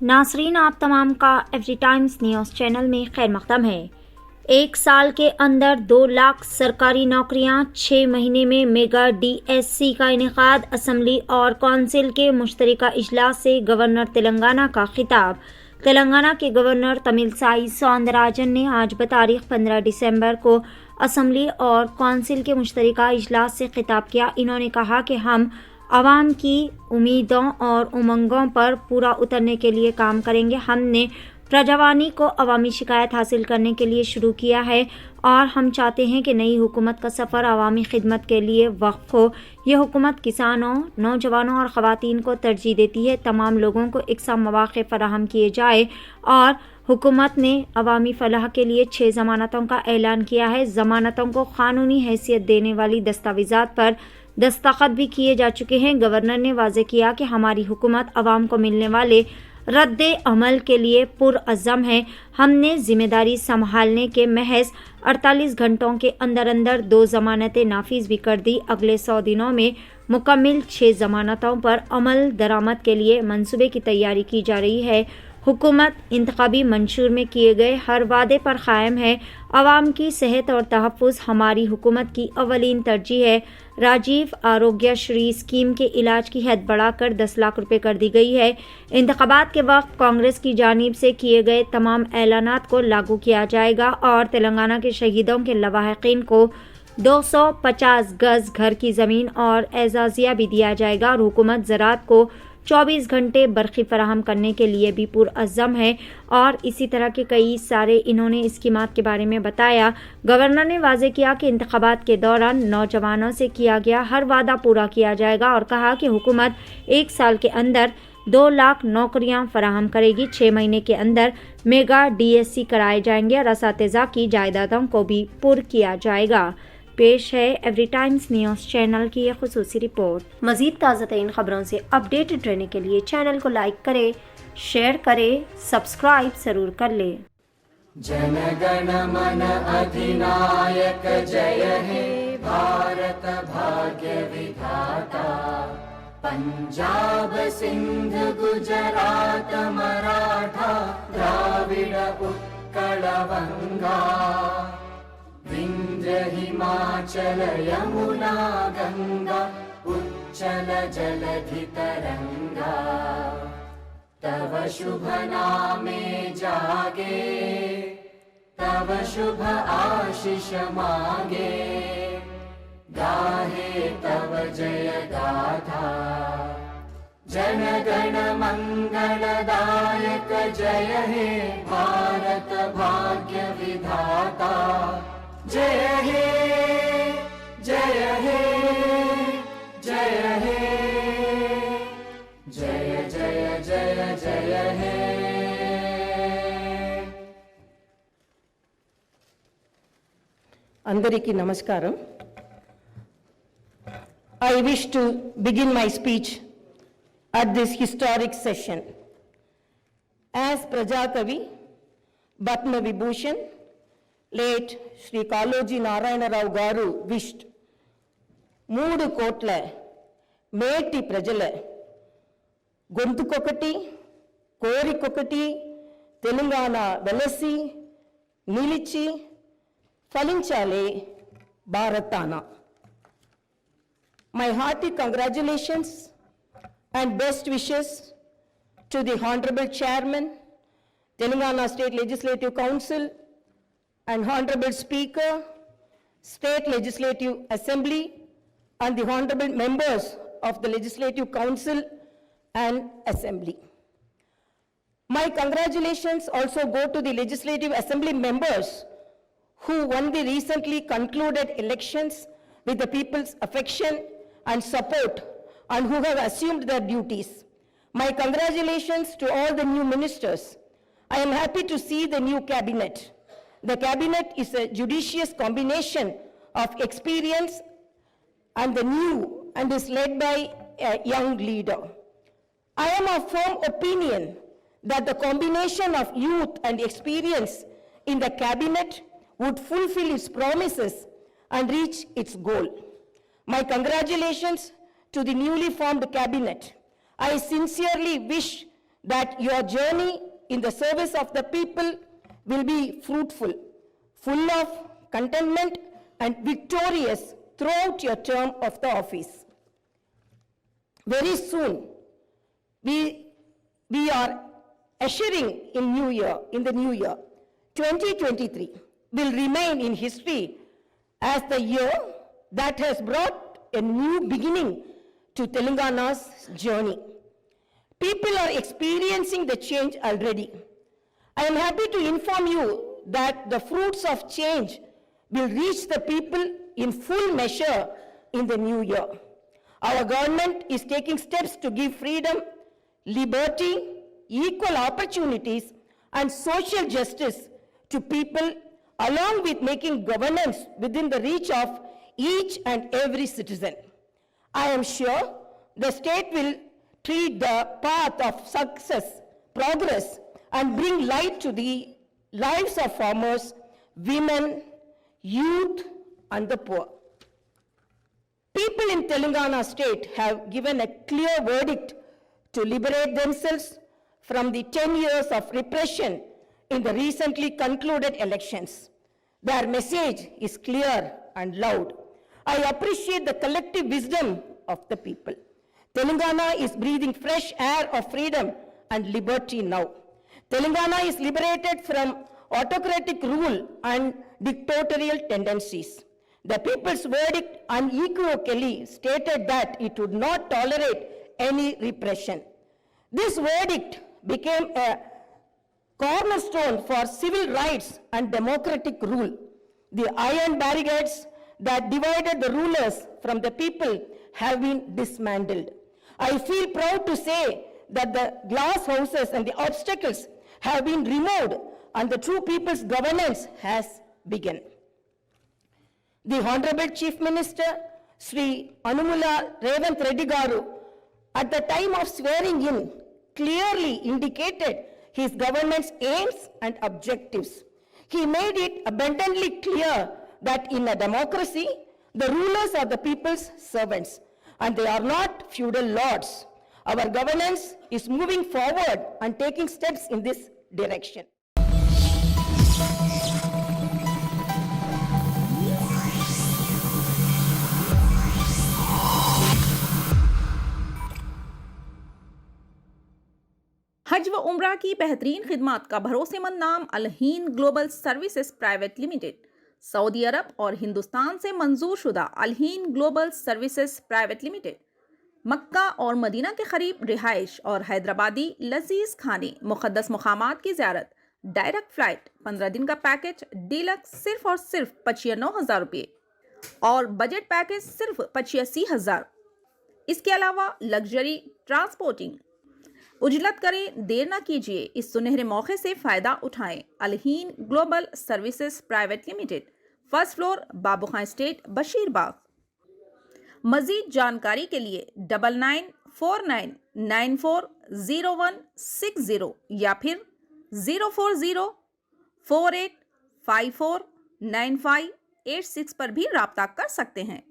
नासरीन, आप तमाम का एवरी टाइम्स न्यूज़ चैनल में खैर मक़दम है। 1 साल के अंदर 2 लाख सरकारी नौकरियां, 6 महीने में मेगा DSC का इनेकाद, असम्बली और कौंसिल के मुश्तरका इजलास से गवर्नर तेलंगाना का खिताब। तेलंगाना के गवर्नर तमिलसाई सौंदरराजन ने आज बतारीख 15 दिसंबर को असम्बली और कौंसिल के मुश्तरका इजलास से खिताब किया। इन्होंने कहा कि हम आवाम की उम्मीदों और उमंगों पर पूरा उतरने के लिए काम करेंगे। हमने प्रजावानी को अवामी शिकायत हासिल करने के लिए शुरू किया है और हम चाहते हैं कि नई हुकूमत का सफ़र अवामी खिदमत के लिए वक्फ हो। ये हुकूमत किसानों, नौजवानों और ख़वातीन को तरजीह देती है। तमाम लोगों को इकसा मौक़े फ़राहम किए जाए और हुकूमत ने अवामी फ़लाह के लिए 6 ज़मानतों का ऐलान किया है। ज़मानतों को क़ानूनी हैसियत देने वाली दस्तावेज़ात पर दस्तखत भी किए जा चुके हैं। गवर्नर ने वाज़ेह किया कि हमारी हुकूमत अवाम को मिलने वाले रद्द अमल के लिए पुरअज़म है। हमने ज़िम्मेदारी संभालने के महज 48 घंटों के अंदर अंदर 2 ज़मानतें नाफिज भी कर दी। अगले 100 दिनों में मुकम्मल 6 ज़मानतों पर अमल दरामद के लिए मंसूबे की तैयारी की जा रही है। हुकूमत इंतखाबी मंशूर में किए गए हर वादे पर कायम है। आवाम की सेहत और तहफ़्फ़ुज़ हमारी हुकूमत की अवलीन तरजीह है। राजीव आरोग्यश्री स्कीम के इलाज की हद बढ़ाकर 10 लाख रुपए कर दी गई है। इंतखाबात के वक्त कांग्रेस की जानिब से किए गए तमाम ऐलानात को लागू किया जाएगा और तेलंगाना के शहीदों के लवाहिकीन को 250 गज घर की ज़मीन और एजाज़िया भी दिया जाएगा और हुकूमत ज़राअत को 24 घंटे बरक़ी फराहम करने के लिए भी पुरअज़म है। और इसी तरह के कई सारे इन्होंने स्कीमात के बारे में बताया। गवर्नर ने वाज़ेह किया कि इंतखाबात के दौरान नौजवानों से किया गया हर वादा पूरा किया जाएगा और कहा कि हुकूमत 1 साल के अंदर 2 लाख नौकरियां फराहम करेगी। 6 महीने के अंदर मेगा DSC कराए जाएंगे और असातिज़ा की जायदादों को भी पुर किया जाएगा। पेश है एवरी टाइम्स न्यूज़ चैनल की यह खुसूसी रिपोर्ट। मज़ीद ताज़ा तरीन खबरों से अपडेटेड रहने के लिए चैनल को लाइक करें, शेयर करें, सब्सक्राइब ज़रूर कर लें। जन गण मन अधिनायक जय हे भारत भाग्य विधाता। पंजाब सिंध गुजरात मराठा द्राविड़ उत्कल बंगा। विंध्य हिमाचल यमुना गंगा उच्चल जलधि तरंगा। तव शुभ नामे जागे, तव शुभ आशीष मांगे। गाहे तव जय गाथा, जन गण मंगलदायक जय हे भारत भाग्य विधाता। जय हे जय हे जय हे जय जय जय जय हे। Andariki namaskaram. I wish to begin my speech at this historic session as Prajakavi Batma Vibhushan late Shri Kaloji Narayana Rao Garu wished 3 కోట్ల మేటి ప్రజల గొంతుకొకటి, కోరికొకటి, తెలంగాణ వెలసి నిలిచి ఫలించాలి భారతాన. My hearty congratulations and best wishes to the Honorable Chairman, Telangana State Legislative Council, and Honorable Speaker, State Legislative Assembly, and the Honorable members of the Legislative Council and Assembly. My congratulations also go to the Legislative Assembly members who won the recently concluded elections with the people's affection and support and who have assumed their duties. My congratulations to all the new ministers. I am happy to see the new cabinet. The cabinet is a judicious combination of experience and the new and is led by a young leader. I am of firm opinion that the combination of youth and experience in the cabinet would fulfill its promises and reach its goal. My congratulations to the newly formed cabinet. I sincerely wish that your journey in the service of the people will be fruitful, full of contentment and victorious throughout your term of the office. Very soon, we are ushering in the new year. 2023 will remain in history as the year that has brought a new beginning to Telangana's journey. People are experiencing the change already. I am happy to inform you that the fruits of change will reach the people in full measure in the new year. Our government is taking steps to give freedom, liberty, equal opportunities, and social justice to people, along with making governance within the reach of each and every citizen. I am sure the state will tread the path of success, progress, and bring light to the lives of farmers, women, youth, and the poor. People in Telangana state have given a clear verdict to liberate themselves from the 10 years of repression in the recently concluded elections. Their message is clear and loud. I appreciate the collective wisdom of the people. Telangana is breathing fresh air of freedom and liberty now. Telangana is liberated from autocratic rule and dictatorial tendencies. The people's verdict unequivocally stated that it would not tolerate any repression. This verdict became a cornerstone for civil rights and democratic rule. The iron barricades that divided the rulers from the people have been dismantled. I feel proud to say that the glass houses and the obstacles have been removed and the true people's governance has begun. The Honorable Chief Minister, Sri Anumula Revanth Reddy Garu, at the time of swearing in, clearly indicated his government's aims and objectives. He made it abundantly clear that in a democracy, the rulers are the people's servants, and they are not feudal lords. Our governance is moving forward and taking steps in this direction. हज व उम्रा की बेहतरीन खिदमात का भरोसेमंद नाम Alheen global services private limited, सऊदी अरब और हिंदुस्तान से मंजूर शुदा Alheen global services private limited मक्का और मदीना के करीब रिहाइश और हैदराबादी लजीज खाने, मुक़द्दस मुकामात की ज़ियारत, डायरेक्ट फ़्लाइट, 15 दिन का पैकेज डीलक्स सिर्फ और सिर्फ 85,000 रुपये और बजट पैकेज सिर्फ 85,000। इसके अलावा लग्जरी ट्रांसपोर्टिंग। उजलत करें, देर ना कीजिए, इस सुनहरे मौके से फ़ायदा उठाएं। Alheen global services private limited, first floor, Babu Khan state, Basheerbagh. मज़ीद जानकारी के लिए 9949940160 या फिर 04048549586 पर भी रब्ता कर सकते हैं।